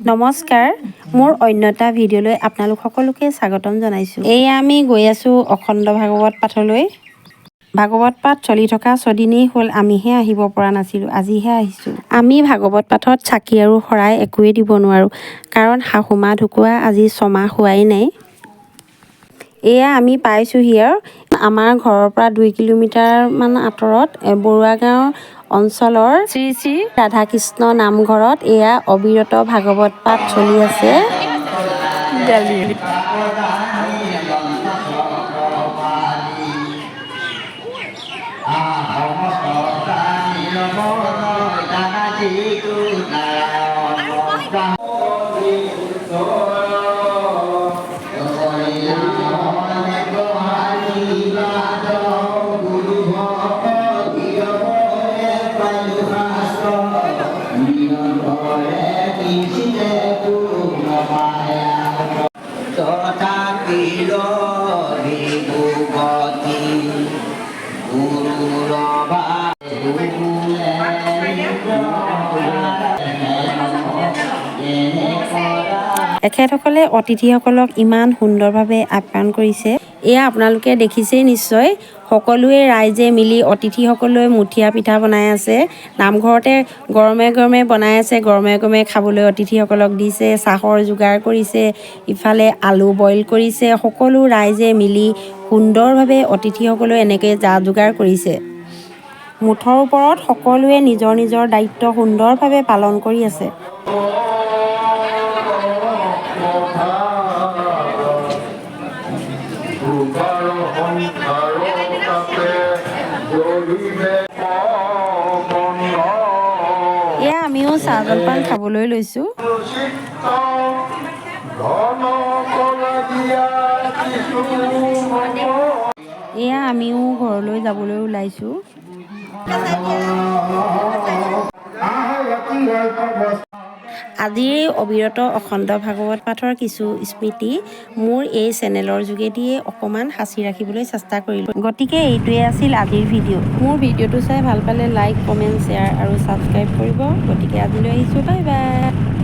নমস্কাৰ, মোৰ অন্য এটা ভিডিঅ'লৈ আপোনালোক সকলোকে স্বাগতম জনাইছোঁ। এয়া আমি গৈ আছোঁ অখণ্ড ভাগৱত পাঠলৈ। ভাগৱত পাঠ চলি থকা ছদিনেই হ'ল, আমিহে আহিব পৰা নাছিলোঁ, আজিহে আহিছোঁ। আমি ভাগৱত পাঠত চাকি আৰু শৰাই একোৱেই দিব নোৱাৰোঁ, কাৰণ শাহুমা ঢুকুৱা আজি 6 মাহ হোৱাই নাই। এয়া আমি পাইছোঁহি আৰু আমাৰ ঘৰৰ পৰা 2 কিলোমিটাৰমান আঁতৰত বৰুৱা গাঁও অঞ্চলৰ শ্ৰী শ্ৰী ৰাধাকৃষ্ণ নামঘৰত এয়া অবিৰত ভাগৱত পাঠ চলি আছে। এখেতসকলে অতিথিসকলক ইমান সুন্দৰভাৱে আপ্যায়ন কৰিছে। এয়া আপোনালোকে দেখিছেই নিশ্চয়। সকলোৱে ৰাইজে মিলি অতিথিসকললৈ মুঠীয়া পিঠা বনাই আছে। নামঘৰতে গৰমে গৰমে বনাই আছে, গৰমে গৰমে খাবলৈ অতিথিসকলক দিছে। চাহৰ যোগাৰ কৰিছে, ইফালে আলু বইল কৰিছে। সকলো ৰাইজে মিলি সুন্দৰভাৱে অতিথিসকললৈ এনেকৈ যা যোগাৰ কৰিছে। মুঠৰ ওপৰত সকলোৱে নিজৰ নিজৰ দায়িত্ব সুন্দৰভাৱে পালন কৰি আছে। এয়া আমিও চাহ জলপান খাবলৈ লৈছোঁ। এয়া আমিও ঘৰলৈ যাবলৈ ওলাইছোঁ। আজিৰ এই অবিৰত অখণ্ড ভাগৱত পাঠৰ কিছু স্মৃতি মোৰ এই চেনেলৰ যোগেদিয়ে অকণমান সাঁচি ৰাখিবলৈ চেষ্টা কৰিলোঁ। গতিকে এইটোৱে আছিল আজিৰ ভিডিঅ'। মোৰ ভিডিঅ'টো চাই ভাল পালে লাইক, কমেণ্ট, শ্বেয়াৰ আৰু ছাবস্ক্ৰাইব কৰিব। গতিকে আজিলৈ আহিছোঁ, বাই বাই।